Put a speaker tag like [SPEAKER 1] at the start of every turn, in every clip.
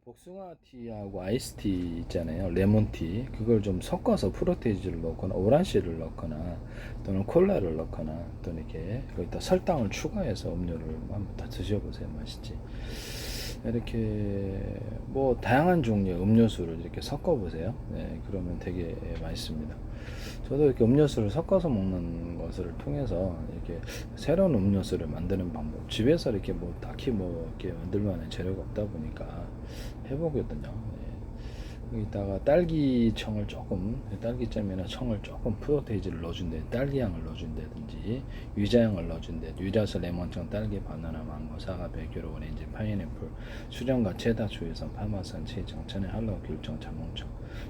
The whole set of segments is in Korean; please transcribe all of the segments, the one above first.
[SPEAKER 1] 복숭아 티하고 아이스티 있잖아요. 레몬티. 그걸 좀 섞어서 프로테이즈를 넣거나 오란시를 넣거나 또는 콜라를 넣거나 또는 이렇게 거기다 설탕을 추가해서 음료를 한번 다 드셔보세요. 맛있지. 이렇게 뭐 다양한 종류의 음료수를 이렇게 섞어보세요. 네, 그러면 되게 맛있습니다. 저도 이렇게 음료수를 섞어서 먹는 것을 통해서 이렇게 새로운 음료수를 만드는 방법, 집에서 이렇게 뭐 딱히 뭐 이렇게 만들 만한 재료가 없다 보니까 해보거든요. 예. 여기다가 딸기청을 조금, 딸기잼이나 청을 조금 프로테이즈를 넣어준대, 딸기향을 넣어준다든지, 유자향을 넣어준대, 유자서 레몬청, 딸기, 바나나, 망고, 사과, 백유로, 오렌지, 파인애플, 수정과 체다, 주유성, 파마산, 치청, 천연, 할로우, 귤청, 자몽청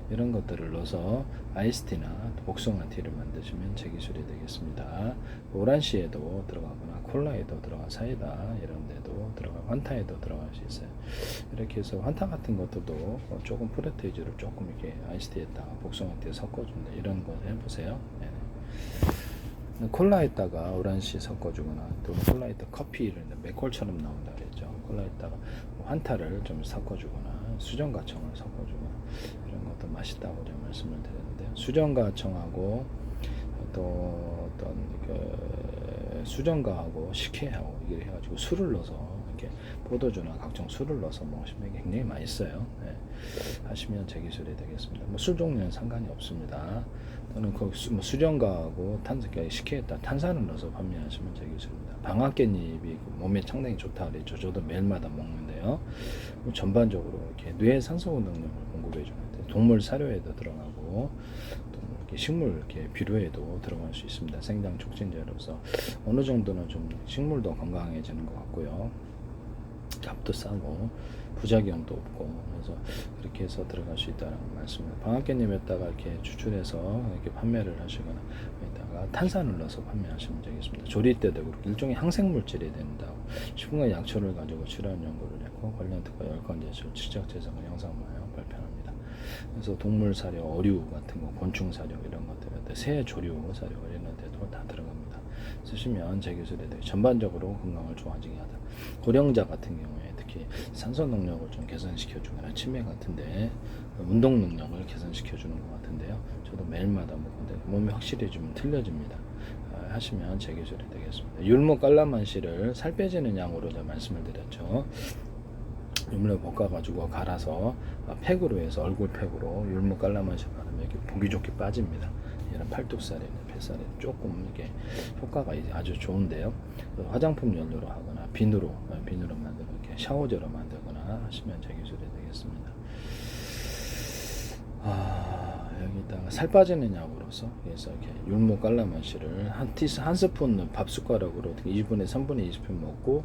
[SPEAKER 1] 이런 것들을 넣어서 아이스티나 복숭아 티를 만드시면 제 기술이 되겠습니다. 오란시에도 들어가거나 콜라에도 들어가, 사이다 이런 데도 들어가, 환타에도 들어갈 수 있어요. 이렇게 해서 환타 같은 것들도 조금 프로테이즈를 조금 이렇게 아이스티에다가 복숭아티에 섞어준다 이런 거 해보세요. 네. 콜라에다가 오란시 섞어주거나 또는 콜라에다가 커피를 맥콜처럼 나온다 그랬죠. 콜라에다가 환타를 좀 섞어주거나 수정과청을 섞어주거나 이런 것도 맛있다고 좀 말씀을 드렸는데, 수정과청하고 또 어떤 그 수정과하고 식혜하고 이렇게 해가지고 술을 넣어서 이렇게 포도주나 각종 술을 넣어서 먹으시면 굉장히 맛있어요. 네. 하시면 제 기술이 되겠습니다. 뭐 술 종류는 상관이 없습니다. 또는 그 수정과하고 식혜에다 탄산을 넣어서 판매하시면 제 기술입니다. 방아깻잎이 몸에 상당히 좋다 그랬죠. 저도 매일마다 먹는데요. 전반적으로 이렇게 뇌 산소 능력을 공급해 주는데 동물 사료에도 들어가고 또 이렇게 식물 이렇게 비료에도 들어갈 수 있습니다. 생장 촉진제로서 어느 정도는 좀 식물도 건강해지는 것 같고요. 값도 싸고 부작용도 없고, 그래서 그렇게 해서 들어갈 수 있다는 말씀을, 방학개님에다가 이렇게 추출해서 이렇게 판매를 하시거나 여기다가 탄산을 넣어서 판매하시면 되겠습니다. 조리 때도 그렇고 일종의 항생물질이 된다고 식품과 약초를 가지고 치료한 연구를 했고 관련 특허 10건 제출, 지적 재산과 영상마요 발표합니다. 그래서 동물 사료, 어류 같은 거, 곤충 사료 이런 것들, 새 조류 사료 이런 데도 다 들어갑니다. 쓰시면 제 기술에 대해 전반적으로 건강을 좋아지게 하다. 고령자 같은 경우에 특히 산소 능력을 좀 개선시켜 주거나 치매 같은데 운동 능력을 개선시켜 주는 것 같은데요. 저도 매일마다 먹는데 몸이 확실히 좀 틀려집니다. 하시면 제 기술이 되겠습니다. 율무 깔라만시를 살 빼지는 양으로 제가 말씀을 드렸죠. 율무를 볶아가지고 갈아서 팩으로 해서 얼굴 팩으로 율무 깔라만시 바르면 이렇게 보기 좋게 빠집니다. 이런 팔뚝살이나 뱃살에 조금 이게 효과가 아주 좋은데요. 화장품 연료로 하거나 비누로 만들고 이렇게 샤워제로 만들거나 하시면 제 기술이 되겠습니다. 여기다가 살 빠지는 약으로서 그래서 이렇게 율무 깔라만시를 한 스푼 밥 숟가락으로 2분의 3분의 20분 먹고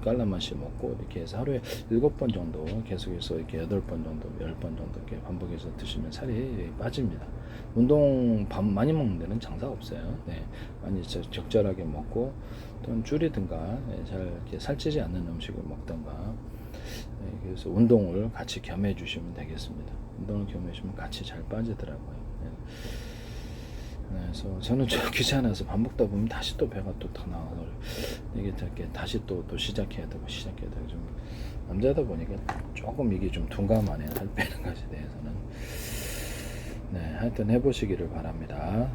[SPEAKER 1] 깔라만시 먹고 이렇게 해서 하루에 7번 정도 계속해서 이렇게 8번 정도 10번 정도 이렇게 반복해서 드시면 살이 빠집니다. 운동 밥 많이 먹는 데는 장사 없어요. 네, 많이 적절하게 먹고 또는 줄이든가 잘 이렇게 살찌지 않는 음식을 먹든가, 그래서 운동을 같이 겸해 주시면 되겠습니다. 운동을 겸해 주시면 같이 잘 빠지더라고요. 그래서 저는 좀 귀찮아서 밥 먹다 보면 다시 또 배가 또 더 나와서 이게 이렇게 다시 또 시작해야 되고 좀 남자다 보니까 조금 이게 좀 둔감하네, 살 빼는 것에 대해서는. 네, 하여튼 해보시기를 바랍니다.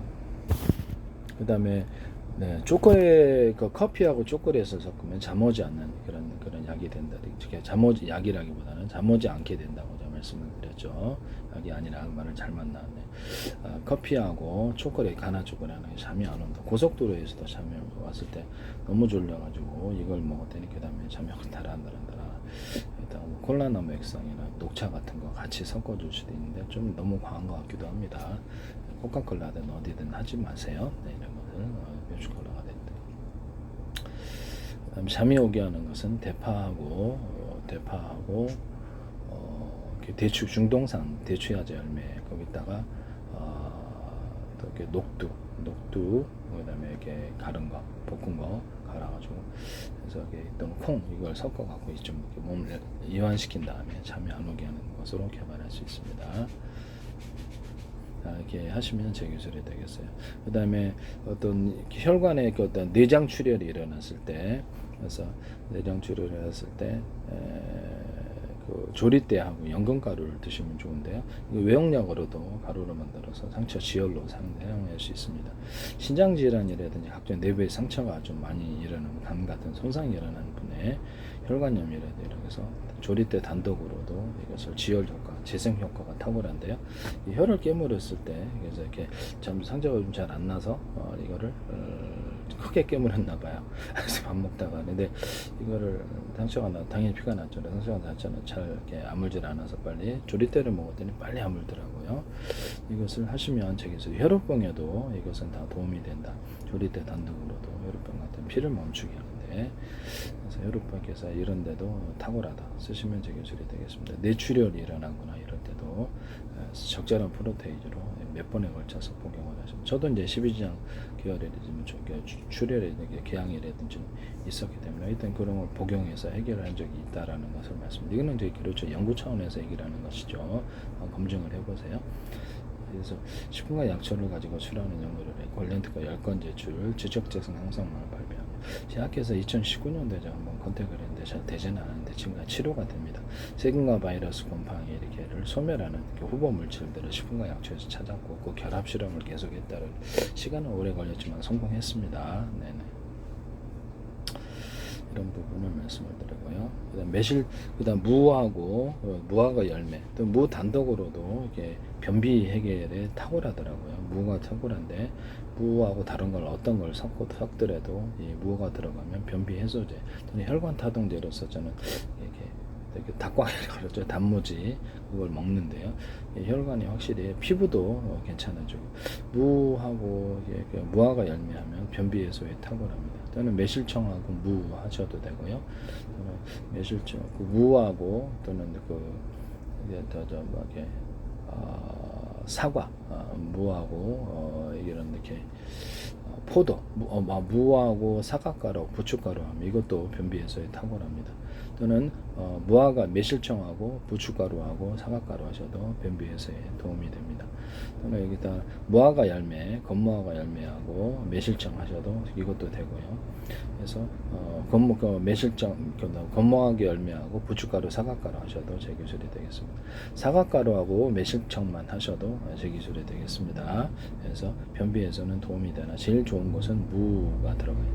[SPEAKER 1] 그 다음에 네, 그 커피하고 초콜릿을 섞으면 잠 오지 않는 그런 약이 된다. 약이라기보다는 잠 오지 않게 된다고 제가 말씀을 드렸죠. 약이 아니라 말을 잘못 나왔네. 커피하고 초콜릿, 가나 초콜릿하는 잠이 안 온다. 고속도로에서도 잠이 왔을 때 너무 졸려가지고 이걸 먹었더니 그 다음에 잠이 확 달아난다. 일단 콜라나무 액상이나 녹차 같은 거 같이 섞어줄 수도 있는데 좀 너무 과한 것 같기도 합니다. 코카콜라든 어디든 하지 마세요. 네, 이런 것을 뮤지컬러가 됐다. 그다음에 잠이 오게 하는 것은 대파하고 대추, 중동산 대추야제 열매 거기다가 또 이렇게 녹두 그다음에 이렇게 가른 거, 볶은 거 갈아가지고 그래서 이렇게 있던 콩 이걸 섞어갖고 좀 이렇게 몸을 이완시킨 다음에 잠이 안 오게 하는 것으로 개발할 수 있습니다. 이렇게 하시면 제 기술이 되겠어요. 그 다음에 어떤 혈관에 어떤 내장 출혈이 일어났을 때, 그래서 내장 출혈이 일어났을 때 그 조리대하고 연근가루를 드시면 좋은데요. 이거 외용약으로도 가루로 만들어서 상처 지혈로 사용할 수 있습니다. 신장 질환이라든지 각종 내부의 상처가 좀 많이 일어나는 감 같은 손상이 일어나는 분의 혈관염이라든지 이렇게 해서 조리대 단독으로도 이것을 지혈 효과, 재생 효과가 탁월한데요. 이 혀를 깨물었을 때 그래서 이렇게 좀 상처가 좀 잘 안 나서 이거를 크게 깨물었나 봐요. 그래서 밥 먹다가 근데 이거를 상처가 나 당연히 피가 났죠. 상처가 났잖아요. 잘 이렇게 아물질 않아서 빨리 조리대를 먹었더니 빨리 아물더라고요. 이것을 하시면 저기서 혈우병에도 이것은 다 도움이 된다. 조리대 단독으로도 혈우병 같은 피를 멈추게 하는데 그래서 혈우병께서 이런 데도 탁월하다. 쓰시면 저기술이 되겠습니다. 뇌출혈이 일어나거나 이럴 때도 적절한 프로테이즈로 몇 번에 걸쳐서 복용을 하시면 저도 이제 12지장 계열이라든지 출혈이라든지 궤양이라든지 있었기 때문에 일단 그런 걸 복용해서 해결한 적이 있다라는 것을 말씀드립니다. 이거는 이제 그렇죠. 연구 차원에서 얘기하는 것이죠. 검증을 해보세요. 그래서 식품과 약초를 가지고 출하는 연구를 해 관련특허 10건 제출, 지적재생 향상만을 발표합니다. 제약회사 2019년도에 제가 한번 컨택을 했는데 잘 되지는 않았는데 지금 치료가 됩니다. 세균과 바이러스 곰팡이 이렇게를 소멸하는 후보 물질들을 식품과 약초에서 찾았고 그 결합 실험을 계속했다는 시간은 오래 걸렸지만 성공했습니다. 네네. 이런 부분을 말씀을 드리고요. 그다음 매실, 그다음 무하고 무화과 열매, 또 무 단독으로도 이게 변비 해결에 탁월하더라고요. 무가 탁월한데 무하고 다른 걸 어떤 걸 섞더라도 이 무가 들어가면 변비 해소제, 또는 혈관 타동제로서 저는 이렇게 닭광이라고 그러죠. 단무지 그걸 먹는데요. 혈관이 확실히 피부도 괜찮아지고 무하고 무화과 열매하면 변비 해소에 탁월합니다. 또는 매실청하고 무 하셔도 되고요. 또는 매실청 무하고 또는 사과 무하고 이런 이렇게 포도 무하고 사과가루 부추가루 하면 이것도 변비 해소에 탁월합니다. 또는 무화과 매실청하고 부추가루하고 사과가루 하셔도 변비 해소에 도움이 됩니다. 또는 여기다 무화과 열매, 건무화과 열매하고 매실청 하셔도 이것도 되고요. 그래서 매실청, 건무화과 열매하고 부추가루, 사과가루 하셔도 제 기술이 되겠습니다. 사과가루하고 매실청만 하셔도 제 기술이 되겠습니다. 그래서 변비에서는 도움이 되나 제일 좋은 것은 무가 들어가요.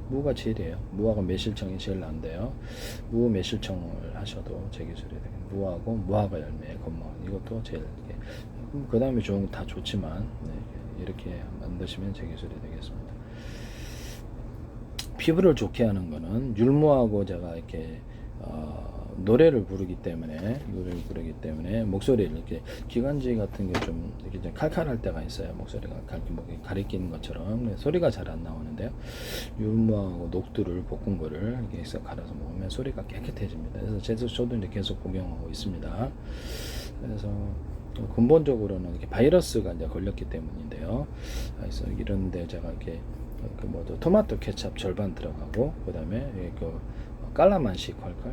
[SPEAKER 1] 무가 제일이에요. 무하고 매실청이 제일 난데요. 무 매실청을 하셔도 제 기술이 되겠습니다. 무하고 무화과 열매, 건무 이것도 제일 그 다음에 좋은 거 다 좋지만 이렇게 만드시면 제 기술이 되겠습니다. 피부를 좋게 하는 거는 율무하고 제가 이렇게 노래를 부르기 때문에 목소리를 이렇게 기관지 같은 게 좀 이렇게 좀 칼칼할 때가 있어요. 목소리가 목이 가리키는 것처럼 소리가 잘 안 나오는데요. 율무하고 녹두를 볶은 거를 이렇게 해서 갈아서 먹으면 소리가 깨끗해집니다. 그래서 저도 이제 계속 복용하고 있습니다. 그래서 근본적으로는 이렇게 바이러스가 이제 걸렸기 때문인데요. 그래서 이런데 제가 이렇게 토마토 케찹 절반 들어가고 그다음에 깔라만시 콸콸,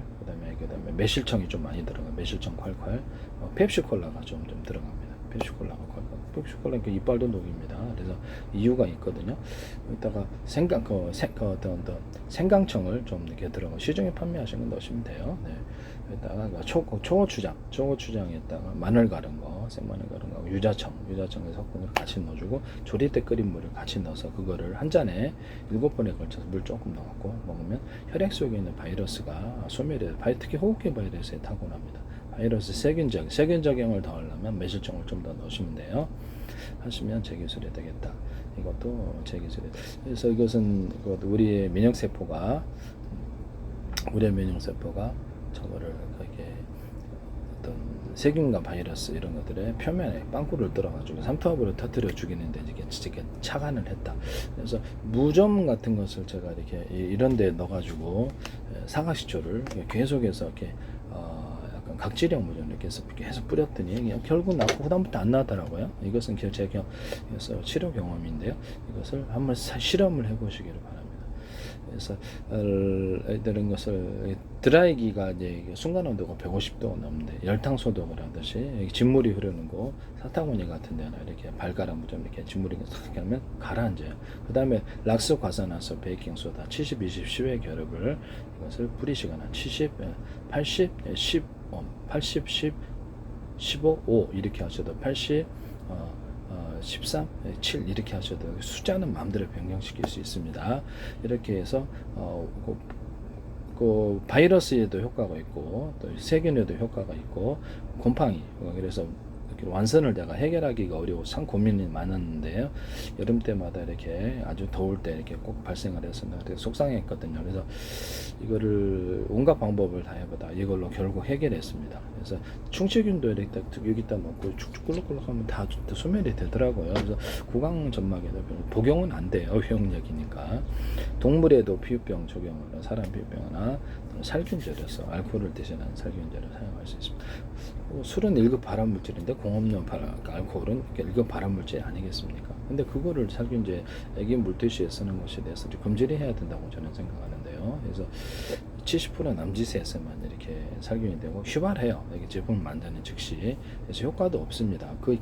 [SPEAKER 1] 그다음에 매실청이 좀 많이 들어가, 매실청 콸콸, 펩시콜라가 좀 들어갑니다. 펩시콜라가 콸콸, 펩시콜라 이빨도 녹입니다. 그래서 이유가 있거든요. 여기다가 생강청을 좀 이렇게 들어가 시중에 판매하시는 거 넣으시면 돼요. 네. 여기다가 초고추장에다가 마늘 갈은 거, 생마늘 갈은 거, 유자청에 섞은 걸 같이 넣어주고 조리대 끓인 물을 같이 넣어서 그거를 한 잔에 7번에 걸쳐서 물 조금 넣고 먹으면 혈액 속에 있는 바이러스가 소멸해요. 특히 호흡기 바이러스에 타고납니다. 바이러스 세균적용을 더 하려면 매실청을 좀 더 넣으시면 돼요. 하시면 제 기술이 되겠다. 이것도 제 기술이. 그래서 이것은 우리의 면역세포가 저거를 이렇게 어떤 세균과 바이러스 이런 것들의 표면에 빵꾸를 뚫어가지고 삼투압으로 터뜨려 죽이는데 이게 착안을 했다. 그래서 무좀 같은 것을 제가 이렇게 이런 데 넣어가지고 사과시초를 계속해서 이렇게 약간 각질형 무좀 이렇게 해서 계속 뿌렸더니 결국 나고 그다음부터 안 나더라고요. 이것은 제가 치료 경험인데요. 이것을 한번 실험을 해보시기를 바랍니다. 그래서 이런 것을 드라이기가 이제 순간 온도가 150도 넘는데 열탕 소독을 하듯이 진물이 흐르는 곳 사타구니 같은 데나 이렇게 발가락 좀 이렇게 진물이 싹 하면 가라앉아요. 그 다음에 락스 과산화수 베이킹 소다 70, 20, 10의 결합을 이것을 뿌리시거나 70, 80, 10, 80, 10, 15, 5 이렇게 하셔도 80, 13, 7 이렇게 하셔도 숫자는 마음대로 변경시킬 수 있습니다. 이렇게 해서 그 바이러스에도 효과가 있고 또 세균에도 효과가 있고 곰팡이 그래서 완선을 내가 해결하기가 어려워 참 고민이 많았는데요. 여름 때마다 이렇게 아주 더울 때 이렇게 꼭 발생을 해서 되게 속상했거든요. 그래서 이거를 온갖 방법을 다 해보다 이걸로 결국 해결했습니다. 그래서 충치균도 이렇게 여기다 넣고 축축 꿀럭꿀럭 하면 다 소멸이 되더라고요. 그래서 구강 점막에도 복용은 안 돼요. 회용력이니까. 동물에도 피부병 적용을 사람 피부병이나 살균제로서 알코올을 대신하는 살균제를 사용할 수 있습니다. 술은 1급 발암물질인데 공업용 알코올은 1급 발암물질 아니겠습니까? 근데 그거를 살균제 애기 물티슈에 쓰는 것에 대해서 금지를 해야 된다고 저는 생각하는데요. 그래서 70% 남짓에서만 이렇게 살균이 되고 휘발해요. 이게 제품을 만드는 즉시. 그래서 효과도 없습니다. 그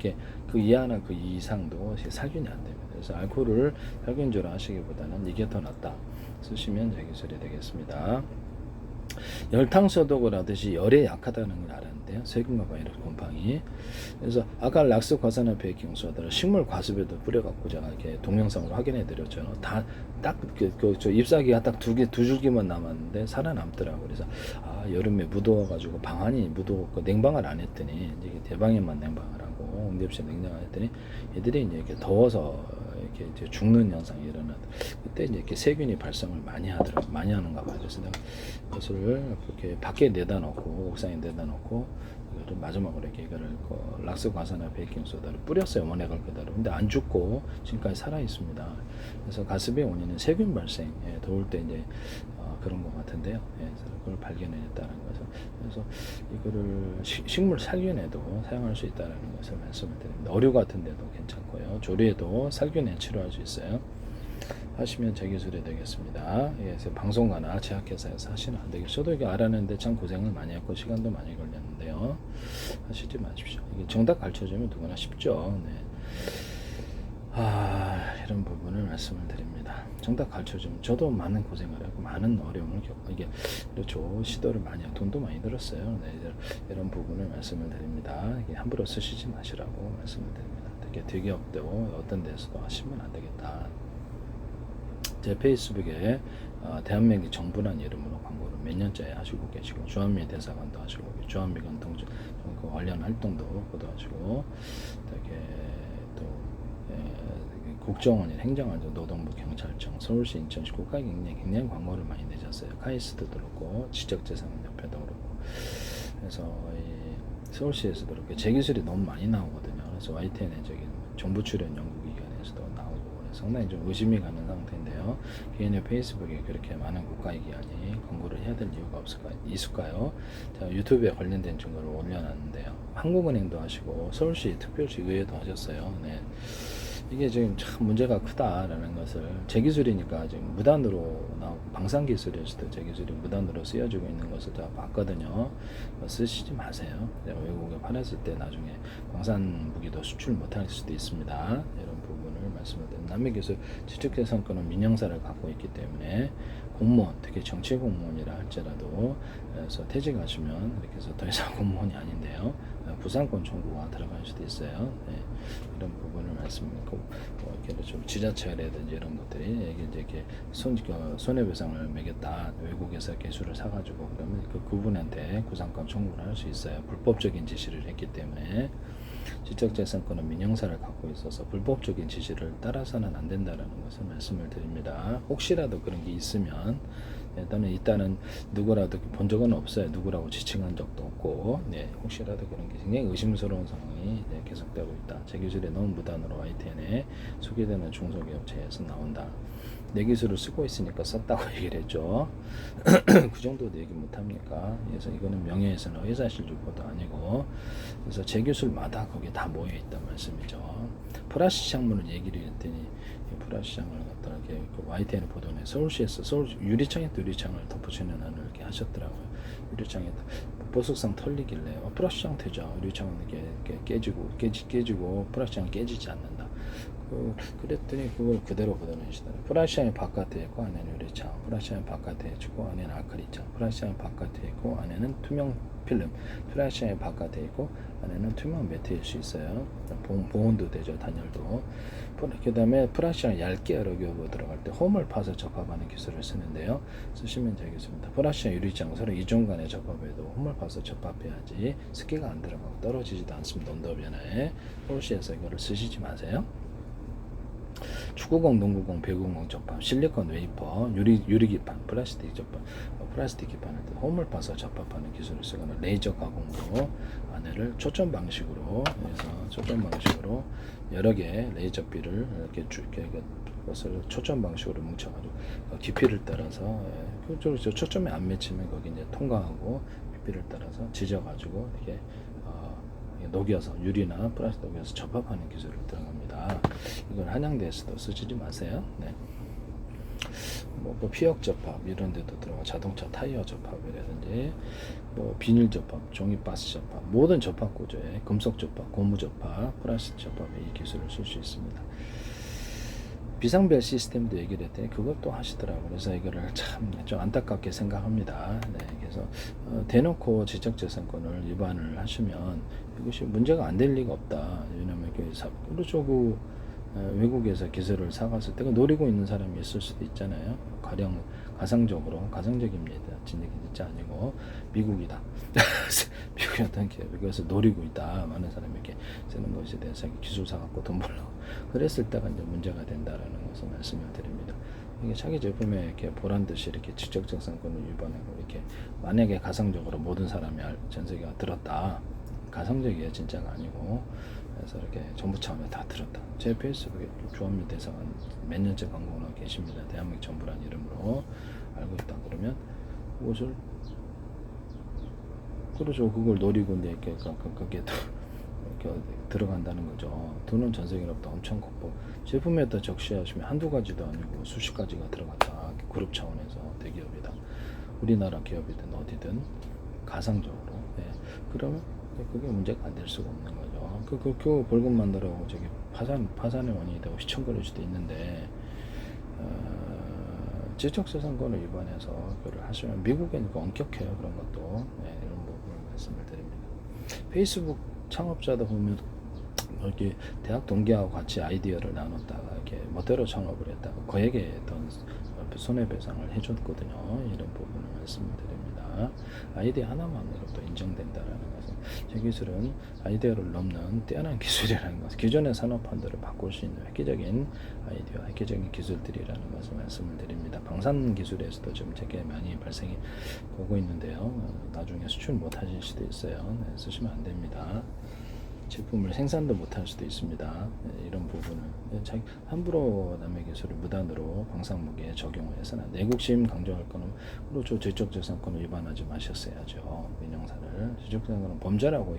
[SPEAKER 1] 이하나 그 이상도 살균이 안 됩니다. 그래서 알코올을 살균제로 하시기보다는 이게 더 낫다. 쓰시면 제 기술이 되겠습니다. 열탕 소독을 하듯이 열에 약하다는 걸 알았는데요. 세균과 바이러스 곰팡이. 그래서 아까 락스 과산화 베이킹 소다를 식물 과습에도 뿌려갖고 제가 이렇게 동영상으로 확인해 드렸죠. 저 잎사귀가 딱 두 줄기만 남았는데 살아남더라고. 그래서 여름에 무더워가지고 방안이 무더웠고 냉방을 안 했더니 이제 대방에만 냉방을 하고 응접실 냉장을 했더니 애들이 이제 이렇게 더워서 이렇게 이제 죽는 현상이 일어나더. 그때 이제 이렇게 세균이 발생을 많이 하는가 봐요. 그래서 내가 이것을 이렇게 밖에 내다 놓고 옥상에 내다 놓고 이거를 마지막으로 이거를 락스 과산화 베이킹 소다를 뿌렸어요. 원액을 그대로. 근데 안 죽고 지금까지 살아 있습니다. 그래서 가습의 원인은 세균 발생. 더울 때 이제 그런 것 같은데요. 그래서 그걸 발견해냈다는 거죠. 그래서 이거를 식물 살균에도 사용할 수 있다는 것을 말씀을 드립니다. 어류 같은 데도 괜찮고요. 조리에도 살균에 치료할 수 있어요. 하시면 제 기술이 되겠습니다. 그래서 방송가나 제약회사에서 하시면 안 되겠죠. 저도 이게 알았는데 참 고생을 많이 했고 시간도 많이 걸렸는데요. 하시지 마십시오. 이게 정답 가르쳐주면 누구나 쉽죠. 네. 이런 부분을 말씀을 드립니다. 정답 가르쳐주면 저도 많은 고생을 하고 많은 어려움을 겪고 이게 그렇죠. 시도를 많이 하고 돈도 많이 들었어요. 네, 이런 부분을 말씀을 드립니다. 이게 함부로 쓰시지 마시라고 말씀을 드립니다. 특히 대기업도 어떤 데서도 하시면 안 되겠다. 제 페이스북에 대한민국 정부란 이름으로 광고를 몇 년째 하시고 계시고 주한미 대사관도 하시고 주한미 관통 관련 활동도 보도하시고 되게 또 국정원이 행정안전 노동부 경찰청 서울시 인천시 국가에 굉장히 광고를 많이 내셨어요. 카이스트도 그렇고 지적재산협회도 그렇고 그래서 서울시에서도 그렇게 제 기술이 너무 많이 나오거든요. 그래서 YTN에 정부 출연 연구기관에서도 나오고 상당히 좀 의심이 가는 상태인데요. 개인의 페이스북에 그렇게 많은 국가의 기관이 광고를 해야 될 이유가 있을까요? 제가 유튜브에 관련된 증거를 올려놨는데요. 한국은행도 하시고 서울시 특별시 의회도 하셨어요. 네. 이게 지금 참 문제가 크다라는 것을 제 기술이니까 지금 무단으로 방산 기술이었을 때 제 기술이 무단으로 쓰여지고 있는 것을 제가 봤거든요. 쓰시지 마세요. 외국에 팔았을 때 나중에 방산 무기도 수출 못할 수도 있습니다. 이런 부분을 말씀을 드립니다. 남의 기술 지적재산권은 민영사를 갖고 있기 때문에 공무원, 특히 정치 공무원이라 할지라도 그래서 퇴직하시면 이렇게 해서 더 이상 공무원이 아닌데요. 부상권 청구가 들어갈 수도 있어요. 네, 이런 부분을 말씀드리고 이렇게 좀 지자체라든지 이런 것들이 이렇게 손해배상을 매겼다 외국에서 기술을 사가지고 그러면 그분한테 구상권 청구를 할 수 있어요. 불법적인 지시를 했기 때문에. 지적재산권은 민영사를 갖고 있어서 불법적인 지시를 따라서는 안 된다는 것을 말씀을 드립니다. 혹시라도 그런 게 있으면 일단은 누구라도 본 적은 없어요. 누구라고 지칭한 적도 없고 혹시라도 그런 게 굉장히 의심스러운 상황이 계속되고 있다. 제 기술이 너무 무단으로 YTN에 소개되는 중소기업체에서 나온다. 내 기술을 쓰고 있으니까 썼다고 얘기를 했죠. 그 정도도 얘기 못합니까? 그래서 이거는 명예훼손 회사실주법도 아니고 그래서 제 기술마다 거기에 다 모여있단 말씀이죠. 프라시 창문을 얘기를 했더니 프라시 창문을 갖다 어떤 이렇게 그 YTN 보도에 서울시에서 서울 유리창에 또 유리창을 덮어주는 안을 이렇게 하셨더라고요. 유리창에 보석상 털리길래 프라시 상태죠. 유리창은 이렇게 깨지고 프라시장은 깨지지 않는다. 그랬더니 그걸 그대로 걷어내시더라고요. 프라시장이 바깥에 있고 안에는 유리창, 프라시장이 바깥에 있고 안에는 아크릴창, 프라시장이 바깥에 있고 안에는 투명 필름, 프라시장이 바깥에 있고 안에는 투명 매트일 수 있어요. 보온도 되죠, 단열도. 그 다음에 프라시장 얇게 여러 교부 들어갈 때 홈을 파서 접합하는 기술을 쓰는데요. 쓰시면 되겠습니다. 프라시장 유리창 서로 이중 간에 접합해도 홈을 파서 접합해야지 습기가 안 들어가고 떨어지지도 않습니다. 온도 변화에. 서울시에서 이거를 쓰시지 마세요. 축구공, 농구공, 배구공 접합, 실리콘 웨이퍼, 유리기판, 플라스틱 접합, 플라스틱 기판을 홈을 파서 접합하는 기술을 쓰거나 레이저 가공으로 안에를 초점 방식으로 여러 개 레이저 빗을 이렇게 그것을 초점 방식으로 뭉쳐가지고 깊이를 따라서 그쪽으로 초점이 안 맺히면 거기 이제 통과하고 깊이를 따라서 지져가지고 이렇게 녹여서 유리나 플라스틱 녹여서 접합하는 기술을 들어갑니다. 이건 한양대에서도 쓰지 마세요. 네. 뭐 피혁 접합 이런 데도 들어가 자동차 타이어 접합이라든지 뭐 비닐 접합, 종이 바스 접합, 모든 접합 구조에 금속 접합, 고무 접합, 플라스틱 접합에 이 기술을 쓸 수 있습니다. 비상벨 시스템도 얘기를 했더니 그것도 하시더라고요. 그래서 이거를 참 좀 안타깝게 생각합니다. 네, 그래서 대놓고 지적재산권을 위반을 하시면 이것이 문제가 안 될 리가 없다. 왜냐하면 그렇죠. 외국에서 기술을 사갔을 때 노리고 있는 사람이 있을 수도 있잖아요. 가령 가상적입니다. 진짜 아니고 미국이다. 미국이 어떤 기업에서 노리고 있다. 많은 사람이 이렇게 쓰는 것에 대해서 기술 사갖고 돈 벌려고 그랬을 때가 이제 문제가 된다라는 것을 말씀을 드립니다. 이게 자기 제품에 이렇게 보란 듯이 이렇게 지적재산권을 위반하고 이렇게 만약에 가상적으로 모든 사람이 전 세계가 들었다. 가상적이에요, 진짜가 아니고. 그래서 이렇게 정부 차원에 다 들었다. 제 페이스북에 주한미 대사관 몇 년째 광고를 하고 계십니다. 대한민국 정부라는 이름으로 알고 있다 그러면 그것을 그렇죠. 그걸 노리고 이제 이렇게 들어간다는 거죠. 돈은 전 세계로부터 엄청 걷고 제품에다 적시하시면 한두 가지도 아니고 수십 가지가 들어갔다. 그룹 차원에서 대기업이다. 우리나라 기업이든 어디든 가상적으로. 네. 그러면 그게 문제가 안 될 수가 없는 거죠. 그 벌금 만들어고 저기 파산의 원인이 되고 시청거릴 수도 있는데 지적재산권을 위반해서 그걸 하시면 미국에는 엄격해요. 그런 것도. 네, 이런 부분을 말씀을 드립니다. 페이스북 창업자도 보면 이렇게 대학 동기하고 같이 아이디어를 나눴다가 이렇게 멋대로 창업을 했다가 그에게 어떤 손해배상을 해줬거든요. 이런 부분을 말씀을 드립니다. 아이디어 하나만으로도 인정된다라는 것은 제 기술은 아이디어를 넘는 뛰어난 기술이라는 것, 기존의 산업 환도를 바꿀 수 있는 획기적인 아이디어, 획기적인 기술들이라는 것을 말씀을 드립니다. 방산 기술에서도 지금 되게 많이 발생이 보고 있는데요. 나중에 수출 못 하실 수도 있어요. 네, 쓰시면 안 됩니다. 제품을 생산도 못할 수도 있습니다. 네, 이런 부분은 함부로 남의 기술을 무단으로 광산무기에 적용을 해서는 내국심 강조할 거는 그렇죠. 지적재산권을 위반하지 마셨어야죠. 민영사를 지적재산권은 범죄라고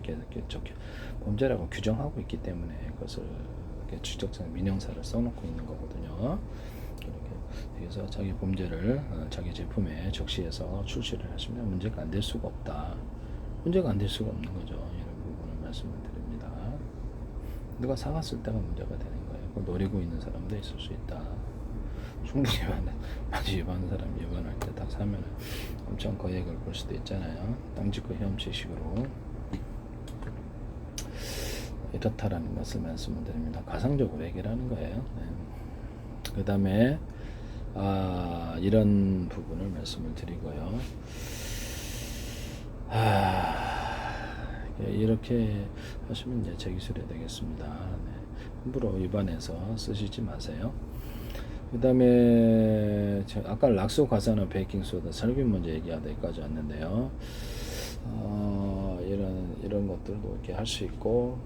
[SPEAKER 1] 범죄라고 규정하고 있기 때문에 그것을 지적재산 민영사를 써놓고 있는 거거든요. 그래서 자기 범죄를 자기 제품에 적시해서 출시를 하시면 문제가 안 될 수가 없다. 문제가 안 될 수가 없는 거죠. 이런 부분을 말씀을 드립니다. 누가 사갔을 때가 문제가 되는 거예요. 노리고 있는 사람도 있을 수 있다. 충분히 많이 위반한 사람 위반할 때 딱 사면 엄청 거액을 볼 수도 있잖아요. 땅짓고 헤엄치식으로 이렇다라는 것을 말씀을 드립니다. 가상적으로 얘기를 하는 거예요. 네. 그 다음에 이런 부분을 말씀을 드리고요. 이렇게 하시면 이제 제 기술이 되겠습니다. 네. 함부로 위반해서 쓰시지 마세요. 그 다음에 아까 락소 과산화 베이킹소다 살균 문제 얘기하다 여기까지 왔는데요. 이런 것들도 이렇게 할 수 있고,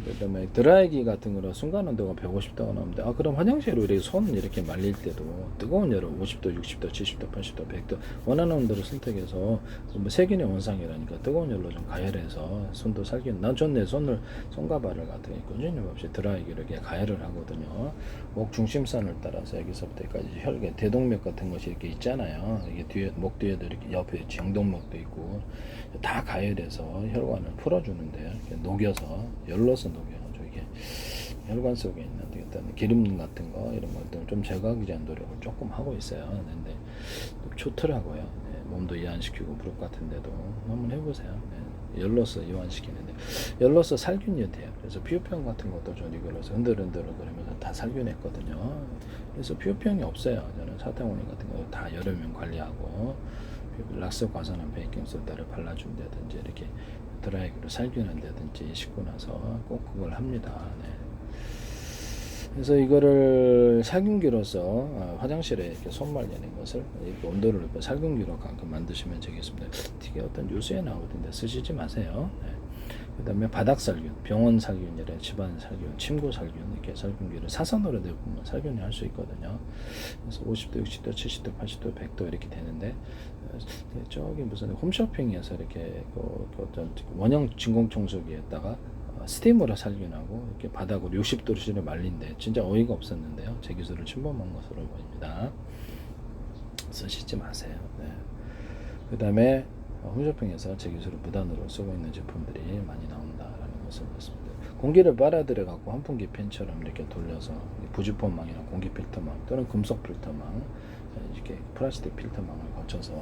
[SPEAKER 1] 그다음에 드라이기 같은 거로 순간 온도가 150도가 나오는데, 그럼 화장실로 이렇게 손 이렇게 말릴 때도 뜨거운 열을 50도, 60도, 70도, 80도, 100도 원하는 온도를 선택해서, 뭐 세균의 원상이라니까 뜨거운 열로 좀 가열해서 손도 살균. 전 내 손을 손가발을 같은 게 꾸준히 없이 드라이기로 이렇게 가열을 하거든요. 목 중심선을 따라서 여기서부터 여기까지 혈관, 대동맥 같은 것이 이렇게 있잖아요. 이게 뒤에 목 뒤에도 이렇게 옆에 정동맥도 있고 다 가열해서 혈관을 풀어주는데, 이렇게 녹여서 열로서 녹여가지고 이게 혈관 속에 있는 어떤 기름 같은 거 이런 것들 좀 제거하기 위한 노력을 조금 하고 있어요. 근데 좋더라고요. 네, 몸도 이완시키고 무릎 같은데도 한번 해보세요. 네, 열로서 이완시키는데 열로서 살균이 돼요. 그래서 피부병 같은 것도 좀 이걸로서 흔들흔들 그러면서 다 살균했거든요. 그래서 피부병이 없어요. 저는 사탕오니 같은 거 다 여름엔 관리하고, 락스 과산화 베이킹소다를 발라준다든지 이렇게 드라이기로 살균한다든지 씻고 나서 꼭 그걸 합니다. 네. 그래서 이거를 살균기로서 화장실에 이렇게 손 말리는 것을 이렇게 온도를 높여 살균기로 가끔 만드시면 되겠습니다. 되게 어떤 뉴스에 나오던데 쓰시지 마세요. 네. 그 다음에 바닥 살균, 병원 살균이래, 집안 살균, 침구 살균, 이렇게 살균기를 사선으로 내보면 살균이 할 수 있거든요. 그래서 50도, 60도, 70도, 80도, 100도 이렇게 되는데, 저기 무슨 홈쇼핑에서 이렇게 어떤 원형 진공청소기에다가 스팀으로 살균하고 이렇게 바닥으로 60도로 말린데 진짜 어이가 없었는데요. 제 기술을 침범한 것으로 보입니다. 쓰시지 마세요. 네. 그 다음에 홈쇼핑에서 제 기술을 무단으로 쓰고 있는 제품들이 많이 나온다라는 것을 말씀드립니다. 공기를 빨아들여 갖고 환풍기 팬처럼 이렇게 돌려서 부직포망이나 공기 필터망 또는 금속 필터망, 이렇게 플라스틱 필터망을 거쳐서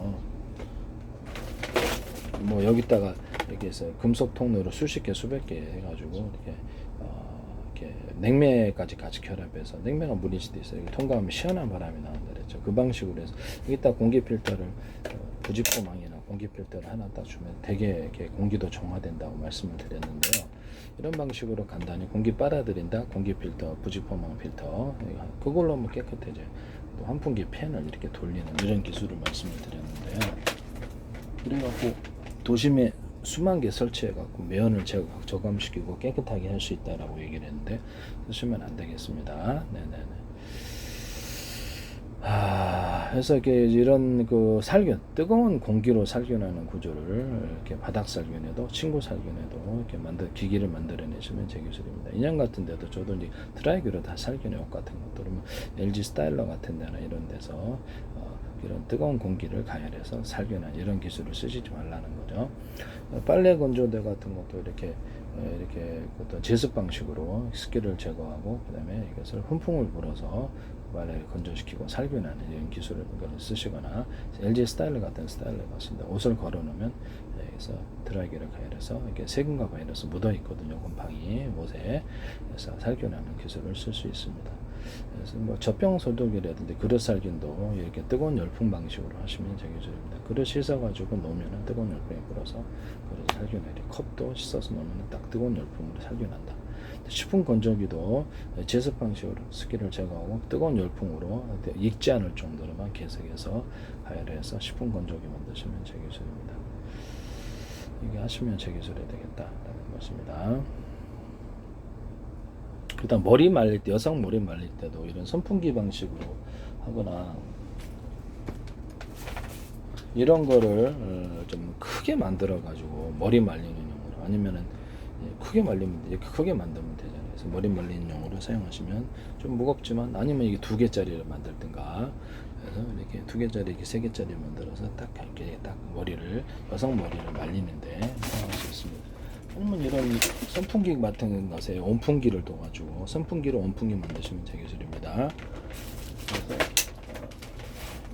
[SPEAKER 1] 뭐 여기다가 이렇게 해서 금속 통로로 수십 개 수백 개 해가지고 이렇게 냉매까지 같이 결합해서, 냉매가 물일 수도 있어요. 통과하면 시원한 바람이 나온다 그랬죠. 그 방식으로 해서 여기다 공기 필터를 부직포망이나 공기 필터를 하나 딱 주면 되게 이렇게 공기도 정화된다고 말씀을 드렸는데요. 이런 방식으로 간단히 공기 빨아들인다, 공기 필터, 부직포망 필터, 그걸로 하면 깨끗해져요. 또 환풍기 팬을 이렇게 돌리는 이런 기술을 말씀을 드렸는데요. 그래갖고 도심에 수만 개 설치해갖고 매연을 저감시키고 깨끗하게 할 수 있다라고 얘기를 했는데 쓰시면 안 되겠습니다. 네네네. 그래서 이런 그 살균, 뜨거운 공기로 살균하는 구조를 이렇게 바닥 살균에도, 침구 살균에도 이렇게 기기를 만들어내시면 제 기술입니다. 인형 같은 데도 저도 이제 드라이기로 다 살균해, 옷 같은 것도. LG 스타일러 같은 데나 이런 데서 이런 뜨거운 공기를 가열해서 살균한 이런 기술을 쓰시지 말라는 거죠. 빨래 건조대 같은 것도 이렇게 어떤 제습 방식으로 습기를 제거하고, 그다음에 이것을 훈풍을 불어서 빨래를 건조시키고 살균하는 이런 기술을 쓰시거나, LG 스타일러 같은 스타일러가 있습니다. 옷을 걸어놓으면 여기서 드라이기를 가열해서 이렇게 세균과 바이러스 묻어 있거든요. 곰팡이 옷에. 그래서 살균하는 기술을 쓸 수 있습니다. 그래서 뭐 젖병 소독이라든지 그릇 살균도 이렇게 뜨거운 열풍 방식으로 하시면 제 기술입니다. 그릇 씻어가지고 놓으면 뜨거운 열풍에 불어서 그릇 살균해. 컵도 씻어서 놓으면 딱 뜨거운 열풍으로 살균한다. 식품 건조기도 제습 방식으로 습기를 제거하고 뜨거운 열풍으로 익지 않을 정도로만 계속해서 가열해서 식품 건조기 만드시면 제 기술입니다. 이게 하시면 제 기술이 되겠다라는 것입니다. 일단 머리 말릴 때, 여성 머리 말릴 때도 이런 선풍기 방식으로 하거나, 이런 거를 좀 크게 만들어 가지고 머리 말리는 용으로, 아니면은 크게 말리면 이렇게 크게 만들면 되잖아요. 그래서 머리 말리는 용으로 사용하시면 좀 무겁지만, 아니면 이게 2개짜리를 만들든가, 그래서 이렇게 2개짜리, 이렇게 3개짜리 만들어서 딱 이렇게 딱 머리를, 여성 머리를 말리는데 사용할 수 있습니다. 아니면 이런 선풍기 같은 것에 온풍기를 둬가지고 선풍기로 온풍기 만드시면 제 기술입니다. 그래서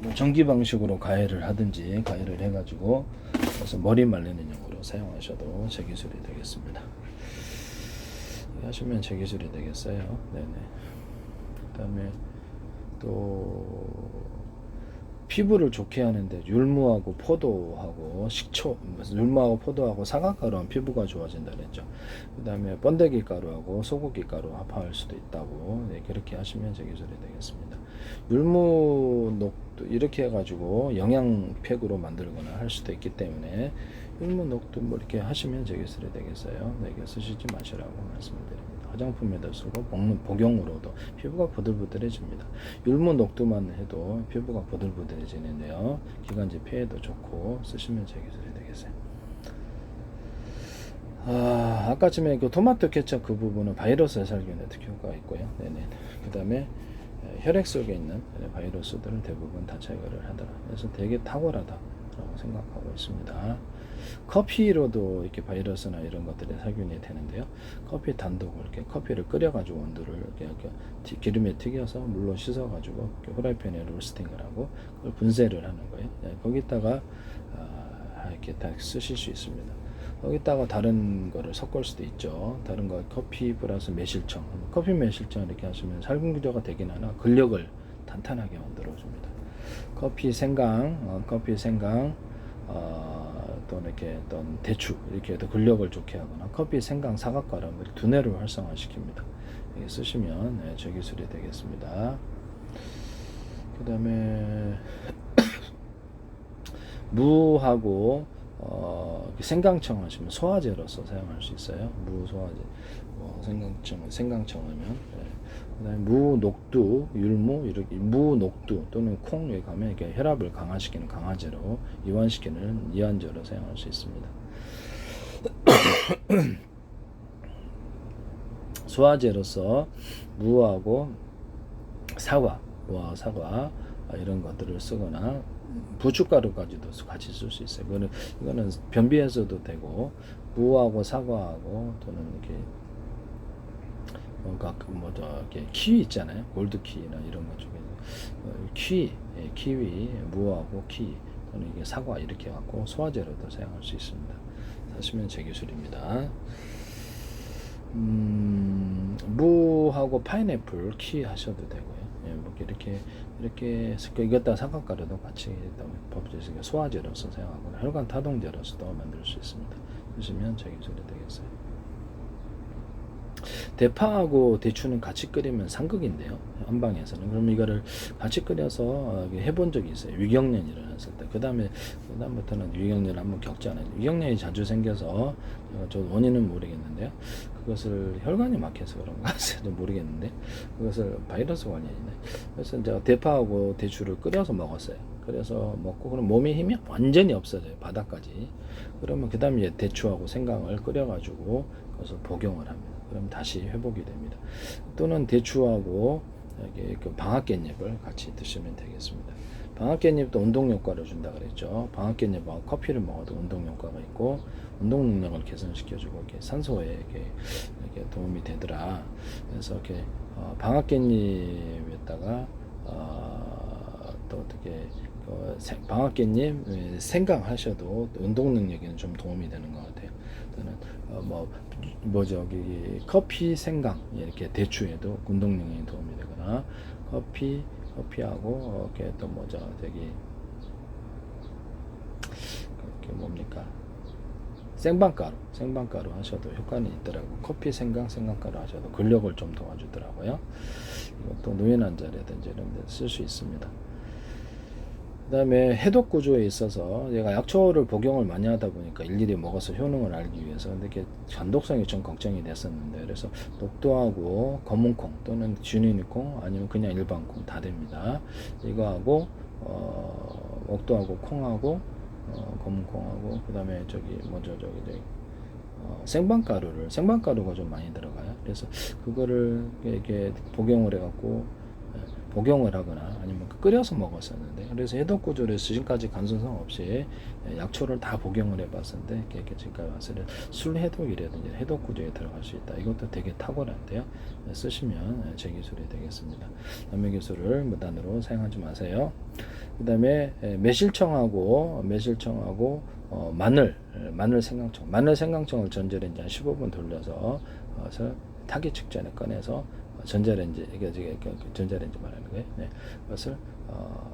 [SPEAKER 1] 뭐 전기 방식으로 가열을 하든지, 가열을 해가지고 그래서 머리 말리는 용으로 사용하셔도 제 기술이 되겠습니다. 하시면 제 기술이 되겠어요. 네네. 그다음에 또 피부를 좋게 하는데 율무하고 포도하고 식초, 율무하고 포도하고 사과가루하면 피부가 좋아진다 그랬죠. 그 다음에 번데기 가루하고 소고기 가루 합할 수도 있다고, 네, 그렇게 하시면 제 기술이 되겠습니다. 율무 녹도 이렇게 해가지고 영양팩으로 만들거나 할 수도 있기 때문에 율무 녹두 뭐 이렇게 하시면 제기술이 되겠어요. 네, 이게 쓰시지 마시라고 말씀을 드립니다. 화장품에도 쓰고 먹는 복용으로도 피부가 부들부들해집니다. 율무 녹두만 해도 피부가 부들부들해지는데요. 기관지 폐에도 좋고 쓰시면 제기술이 되겠어요. 아까쯤에 그 토마토 케첩 그 부분은 바이러스 살균에 특히 효과가 있고요. 네네. 그 다음에 혈액 속에 있는 바이러스들은 대부분 다 제거를 하더라. 그래서 되게 탁월하다라고 생각하고 있습니다. 커피로도 이렇게 바이러스나 이런 것들이 살균이 되는데요. 커피 단독을 이렇게 커피를 끓여가지고 온도를 이렇게 기름에 튀겨서 물로 씻어가지고 후라이팬에 로스팅을 하고 그걸 분쇄를 하는 거예요. 거기다가 이렇게 다 쓰실 수 있습니다. 여기다가 다른 거를 섞을 수도 있죠. 다른 거 커피 플러스 매실청, 커피 매실청 이렇게 하시면 살균 구조가 되긴 하나 근력을 탄탄하게 만들어 줍니다. 커피 생강, 또는 이렇게 어떤 대추 이렇게 해도 근력을 좋게 하거나 커피 생강 사각가람 두뇌를 활성화시킵니다. 이게 쓰시면 저 기술이 되겠습니다. 그 다음에 무하고 생강청 하시면 소화제로서 사용할 수 있어요. 무 소화제, 생강청 하면. 그다음에 무, 녹두, 율무 이렇게 무, 녹두 또는 콩 여기 가면 이렇게 혈압을 강화시키는 강화제로 이완시키는 이완제로 사용할 수 있습니다. 소화제로서 무하고 사과, 이런 것들을 쓰거나 부춧가루까지도 같이 쓸 수 있어요. 이거는 변비에서도 되고 무하고 사과하고 또는 이렇게 이렇게 키위 있잖아요. 골드 키위나 이런 것 중에 키위, 무하고 키위 또는 이게 사과 이렇게 갖고 소화제로도 사용할 수 있습니다. 사시면 제 기술입니다. 무하고 파인애플 키 하셔도 되고요. 뭐 이렇게 해서 이것다 사각가루도 같이 법제식의 소화제로서 사용하거나 혈관 타동제로서도 만들 수 있습니다. 그러시면 제 기술이 되겠어요. 대파하고 대추는 같이 끓이면 상극인데요. 한방에서는. 그럼 이거를 같이 끓여서 해본 적이 있어요. 위경련 일어났을 때. 그다음부터는 위경련을 한번 겪지 않아요. 위경련이 자주 생겨서 저 원인은 모르겠는데요. 그것을 혈관이 막혀서 그런가 모르겠는데 그것을 바이러스 원인이네. 그래서 이제 대파하고 대추를 끓여서 먹었어요. 그래서 먹고 그럼 몸의 힘이 완전히 없어져요. 바닥까지. 그러면 그 다음에 이제 대추하고 생강을 끓여가지고 그것을 복용을 합니다. 그럼 다시 회복이 됩니다. 또는 대추하고 그 방앗깻잎을 같이 드시면 되겠습니다. 방앗깻잎도 운동 효과를 준다 그랬죠. 방앗깻잎하고 커피를 먹어도 운동 효과가 있고 운동 능력을 개선시켜주고 이렇게 산소에 이렇게 도움이 되더라. 그래서 이렇게 방앗깻잎에다가 또 어떻게 방앗깻잎 생강 하셔도 운동 능력에는 좀 도움이 되는 것 같아요. 또는 커피 생강 이렇게 대추에도 운동 능력에 도움이 되거나 커피하고 이렇게 또 뭡니까 생방가루 하셔도 효과는 있더라고. 커피 생강가루 하셔도 근력을 좀 도와주더라고요. 이것도 노인 환자라든지 이런 데 쓸 수 있습니다. 그 다음에 해독 구조에 있어서 얘가 약초를 복용을 많이 하다 보니까 일일이 먹어서 효능을 알기 위해서 근데 이게 전독성이 좀 걱정이 됐었는데 그래서 녹두하고 검은콩 또는 쥐니니콩 아니면 그냥 일반 콩 다 됩니다. 이거하고 녹두하고 콩하고 검은콩하고 그 다음에 생방가루가 좀 많이 들어가요. 그래서 그거를 이렇게 복용을 해갖고 복용을 하거나 아니면 끓여서 먹었었는데 그래서 해독 구조를 지금까지 간선성 없이 약초를 다 복용을 해봤었는데 이렇게 지금까지 와서는 술 해독이라든지 해독 구조에 들어갈 수 있다. 이것도 되게 탁월한데요. 쓰시면 제 기술이 되겠습니다. 남의 기술을 무단으로 사용하지 마세요. 그 다음에 매실청하고 마늘 생강청을 전자레인지 한 15분 돌려서 타기 직전에 꺼내서 전자레인지 전자레인지 말하는 거예요. 네. 그것을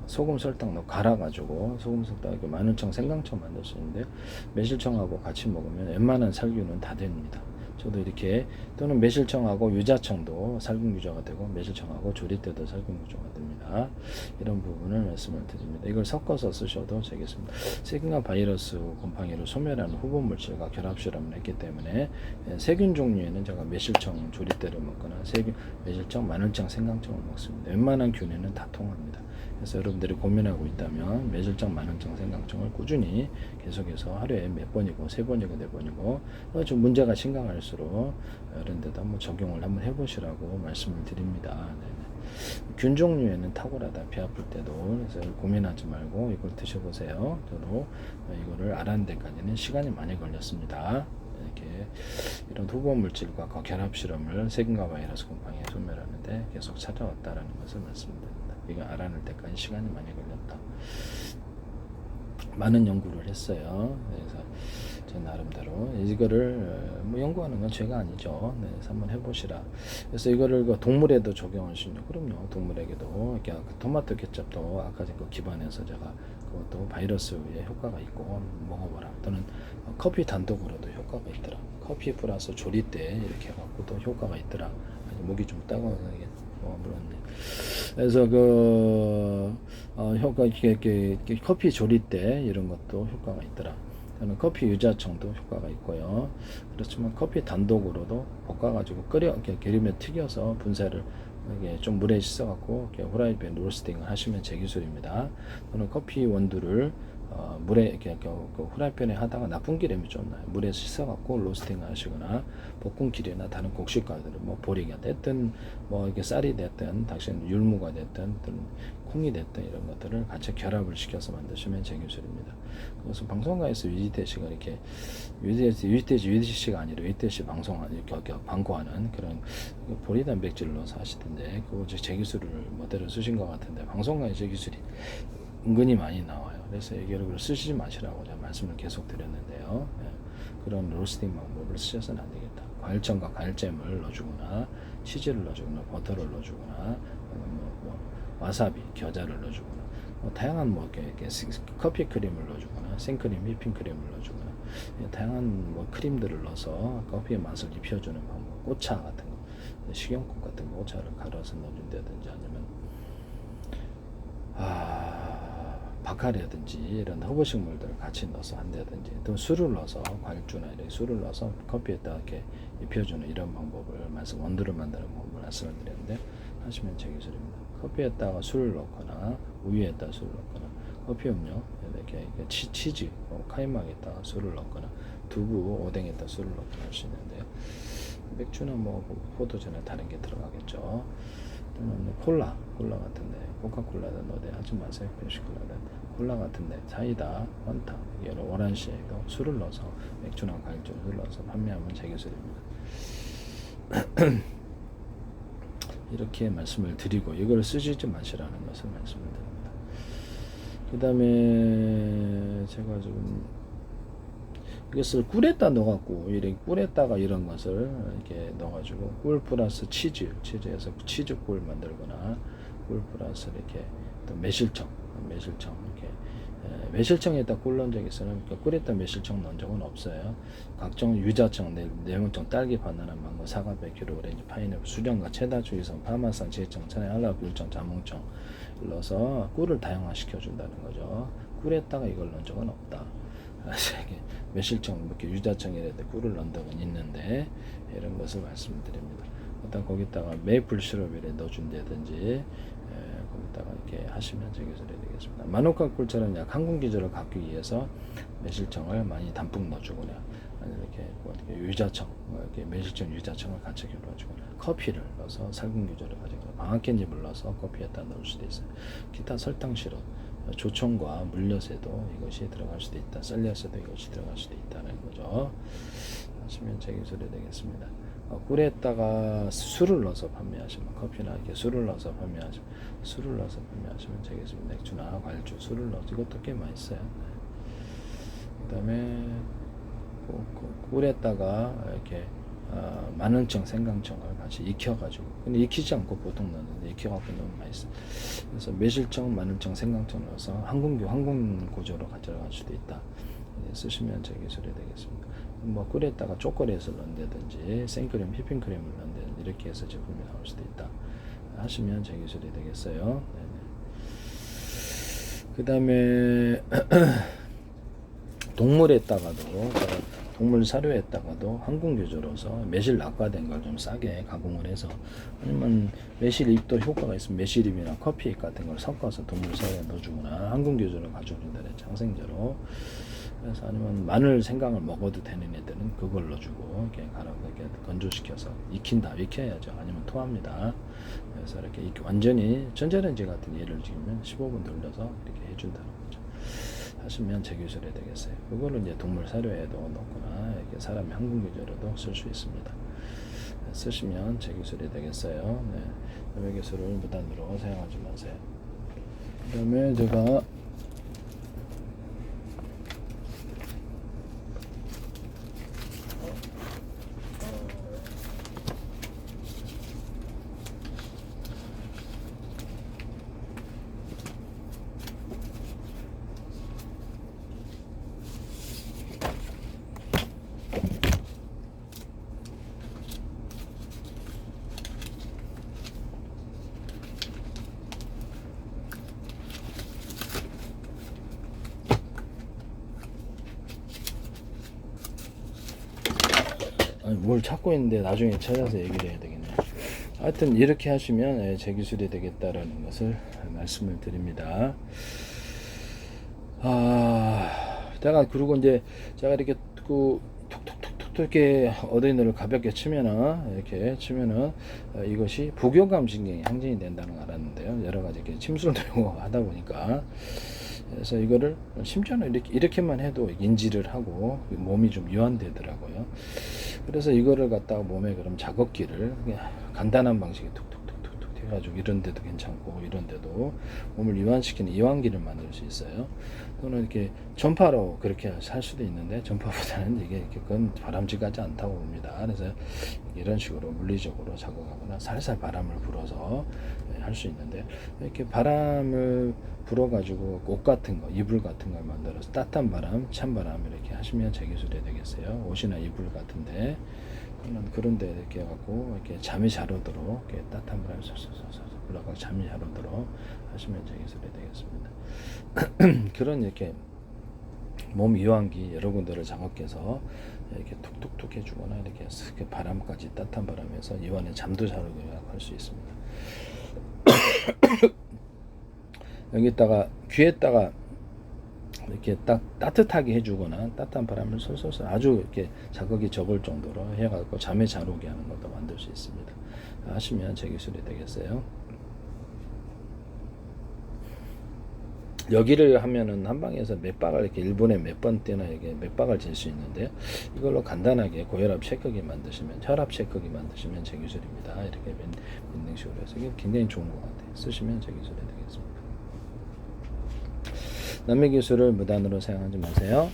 [SPEAKER 1] 소금 설탕 넣고 갈아가지고 소금 설탕 이렇게 마늘청 생강청 만들 수 있는데 매실청하고 같이 먹으면 웬만한 살균은 다 됩니다. 저도 이렇게 또는 매실청하고 유자청도 살균구조가 되고 매실청하고 조리대도 살균구조가 됩니다. 이런 부분을 말씀을 드립니다. 이걸 섞어서 쓰셔도 되겠습니다. 세균과 바이러스, 곰팡이를 소멸하는 후보 물질과 결합 실험을 했기 때문에 세균 종류에는 제가 매실청 조리대를 먹거나 매실청, 마늘청, 생강청을 먹습니다. 웬만한 균에는 다 통합니다. 그래서 여러분들이 고민하고 있다면 매실청, 마늘청, 생강청을 꾸준히 계속해서 하루에 몇 번이고 3번이고 4번이고 좀 문제가 심각할수록 이런 데다 한번 적용을 한번 해보시라고 말씀을 드립니다. 네네. 균 종류에는 탁월하다. 배 아플 때도. 그래서 고민하지 말고 이걸 드셔보세요. 저도 이거를 알아낸 데까지는 시간이 많이 걸렸습니다. 이렇게 이런 후보 물질과 결합 실험을 세균과 바이러스, 곰팡이에 소멸하는데 계속 찾아왔다라는 것을 말씀드립니다. 이거 알아낼 때까지 시간이 많이 걸렸다. 많은 연구를 했어요. 그래서 제 나름대로 이거를 뭐 연구하는 건 죄가 아니죠. 네, 그래서 한번 해보시라. 그래서 이거를 동물에도 적용할 수 있냐? 그럼요. 동물에게도 이렇게 토마토 케첩도 아까 그 기반에서 제가 그것도 바이러스에 효과가 있고 먹어보라. 또는 커피 단독으로도 효과가 있더라. 커피 플러스 조리대 이렇게 해갖고도 효과가 있더라. 목이 좀 따가워서 이게 물었네. 그래서 효과 이렇게 커피 조리대 이런 것도 효과가 있더라. 저는 커피 유자청도 효과가 있고요. 그렇지만 커피 단독으로도 볶아가지고 이렇게 기름에 튀겨서 분쇄를 이게 좀 물에 씻어갖고 이렇게 후라이팬 로스팅을 하시면 제 기술입니다. 또는 커피 원두를 물에 이렇게 후라이팬에 하다가 나쁜 기름이 좀 나요. 물에 씻어갖고 로스팅을 하시거나 볶음기름이나 다른 곡식가들을 뭐 보리가 됐든 뭐 이렇게 쌀이 됐든 당신 율무가 됐든 콩이 됐든 이런 것들을 같이 결합을 시켜서 만드시면 제 기술입니다. 그래서 방송가에서 유지태씨가 이렇게 유지태씨가 아니라 유지태씨 이렇게 광고하는 그런 보리 단백질을 넣어서 하시던데 그거 제 기술을 모델로 쓰신 것 같은데 방송가에 제 기술이 은근히 많이 나와요. 그래서 이거를 쓰시지 마시라고 제가 말씀을 계속 드렸는데요. 네. 그런 로스팅 방법을 쓰셔서는 안 되겠다. 과일청과 과일잼을 넣어주거나 치즈를 넣어주거나 버터를 넣어주거나 와사비, 겨자를 넣어주거나 다양한 이렇게 커피 크림을 넣어주거나 생크림, 휘핑크림을 넣어주거나 다양한 크림들을 넣어서 커피의 맛을 입혀주는 방법. 꽃차 같은 거, 식용꽃 같은 거 꽃차를 갈아서 넣어준다든지 아니면 바카리라든지 이런 허브식물들을 같이 넣어서 한다든지 또 술을 넣어서 과일주나 이렇게 술을 넣어서 커피에다 이렇게 입혀주는 이런 방법을 원두를 만드는 방법을 말씀을 드렸는데 하시면 제 기술입니다. 커피에다가 술을 넣거나 우유에다가 술을 넣거나 커피 음료 이렇게 치즈 카이막에다가 술을 넣거나 두부 오뎅에다가 술을 넣거나 할 수 있는데 맥주나 포도주나 다른 게 들어가겠죠. 또는 콜라 같은데 코카콜라든 어디 하지 마세요. 펩시콜라든 콜라 같은데 사이다, 환타 여러 오란시에도 술을 넣어서 맥주나 과일주 술을 넣어서 판매하면 제 기술입니다. 이렇게 말씀을 드리고 이걸 쓰시지 마시라는 것을 말씀을 드립니다. 그 다음에 제가 지금 이것을 꿀에다 넣어갖고 꿀에다가 이런 것을 이렇게 넣어가지고 꿀 플러스 치즈에서 치즈꿀 만들거나 꿀 플러스 이렇게 또 매실청 이렇게 매실청에다 꿀 넣은 적이 있어요. 그러니까 꿀에다 매실청 넣은 적은 없어요. 각종 유자청, 레몬청, 딸기, 바나나, 망고, 사과, 베큐르, 오렌지, 파인애플, 수정과 체다, 주의성, 파마산, 지혜청, 천혜, 알라, 귤청, 자몽청 넣어서 꿀을 다양화시켜 준다는 거죠. 꿀에다가 이걸 넣은 적은 없다. 매실청, 이렇게 유자청이라도 꿀을 넣은 적은 있는데 이런 것을 말씀드립니다. 일단 거기다가 메이플 시럽을 넣어준다든지 거기다가 이렇게 하시면 제 기술이 되겠습니다. 마누카 꿀처럼 약 항군 기조를 갖기 위해서 매실청을 많이 담뿍 넣어주거나 아니면 이렇게 유자청, 이렇게 매실청 유자청을 같이 결합해주거나 커피를 넣어서 살균 기조를 가지고 방앗깻잎을 넣어서 커피에다 넣을 수도 있어요. 기타 설탕 시럽, 조청과 물엿에도 이것이 들어갈 수도 있다. 쌀엿에도 이것이 들어갈 수도 있다는 거죠. 하시면 제 기술이 되겠습니다. 꿀에다가 술을 넣어서 판매하시면 커피나 이렇게 술을 넣어서 판매하시면 제 기술입니다. 맥주나 과일주 술을 넣어서 이것도 꽤 맛있어요. 그 다음에 꿀에다가 이렇게 마늘청, 생강청을 같이 익혀가지고 근데 익히지 않고 보통 넣는데 익혀갖고 넣으면 맛있어. 그래서 매실청, 마늘청, 생강청 넣어서 항군 고조로 가져갈 수도 있다. 쓰시면 제 기술이 되겠습니다. 뭐 끓였다가 초콜릿을 넣는다든지 생크림, 휘핑크림을 넣는다든지 이렇게 해서 제품이 나올 수도 있다 하시면 제 기술이 되겠어요. 그 다음에 동물에다가도 동물 사료에다가도 항공 교조로서 매실 낙과된 걸 좀 싸게 가공을 해서, 아니면 매실 잎도 효과가 있으면 매실 잎이나 커피 잎 같은 걸 섞어서 동물 사료에 넣어주거나 항공 교조로 가져오는 데는 장생제로. 그래서 아니면 마늘 생강을 먹어도 되는 애들은 그걸 넣어주고 이렇게 이렇게 건조시켜서 익혀야죠. 아니면 토합니다. 그래서 이렇게 완전히 전자레인지 같은 예를 들면 15분 돌려서 이렇게 해준다는 거죠. 하시면 제 기술이 되겠어요. 그거를 이제 동물 사료에도 넣거나 이렇게 사람의 항공 교조로도 쓸 수 있습니다. 쓰시면 제 기술이 되겠어요. 네. 남의 기술을 무단으로 사용하지 마세요. 그 다음에 제가 뭘 찾고 있는데 나중에 찾아서 얘기를 해야 되겠네요. 하여튼 이렇게 하시면 제 기술이 되겠다라는 것을 말씀을 드립니다. 그리고 이제 제가 이렇게 톡톡톡톡 이렇게 어드레널을 가볍게 치면은 이것이 부교감 신경이 항진이 된다는 걸 알았는데요. 여러 가지 이렇게 침술도 하다 보니까, 그래서 이거를 심지어는 이렇게만 해도 인지를 하고 몸이 좀 유한되더라고요. 그래서 이거를 갖다가 몸에 그럼 자극기를 간단한 방식의 툭툭툭툭툭 해가지고 이런 데도 괜찮고 이런 데도 몸을 유한시키는 이완기를 만들 수 있어요. 또는 이렇게 전파로 그렇게 할 수도 있는데, 전파보다는 그건 바람직하지 않다고 봅니다. 그래서 이런 식으로 물리적으로 자극하거나 살살 바람을 불어서 할 수 있는데, 이렇게 바람을 불어가지고 옷 같은 거, 이불 같은 걸 만들어서 따뜻한 바람, 찬바람 이렇게 하시면 제 기술이 되겠어요. 옷이나 이불 같은데, 그런데 이렇게 해갖고 이렇게 잠이 잘 오도록 이렇게 따뜻한 바람이 쏙쏙쏙쏙 불어가지고 잠이 잘 오도록 하시면 제 기술이 되겠습니다. 그런 이렇게 몸 이완기 여러 군데를 자극해서 이렇게 툭툭툭 해주거나 이렇게 바람까지 따뜻한 바람에서 이완에 잠도 잘 오게 할 수 있습니다. 여기다가 귀에다가 이렇게 딱 따뜻하게 해주거나 따뜻한 바람을 솔솔 아주 이렇게 자극이 적을 정도로 해갖고 잠에 잘 오게 하는 것도 만들 수 있습니다. 하시면 제 기술이 되겠어요. 여기를 하면은 한방에서 맥박을 이렇게 1분에 몇 번 때나 이게 맥박을 잴 수 있는데요. 이걸로 간단하게 고혈압 체크기 만드시면, 혈압 체크기 만드시면 제 기술입니다. 이렇게 민능식으로 해서 이게 굉장히 좋은 것 같아요. 쓰시면 제 기술이 되겠습니다. 남의 기술을 무단으로 사용하지 마세요.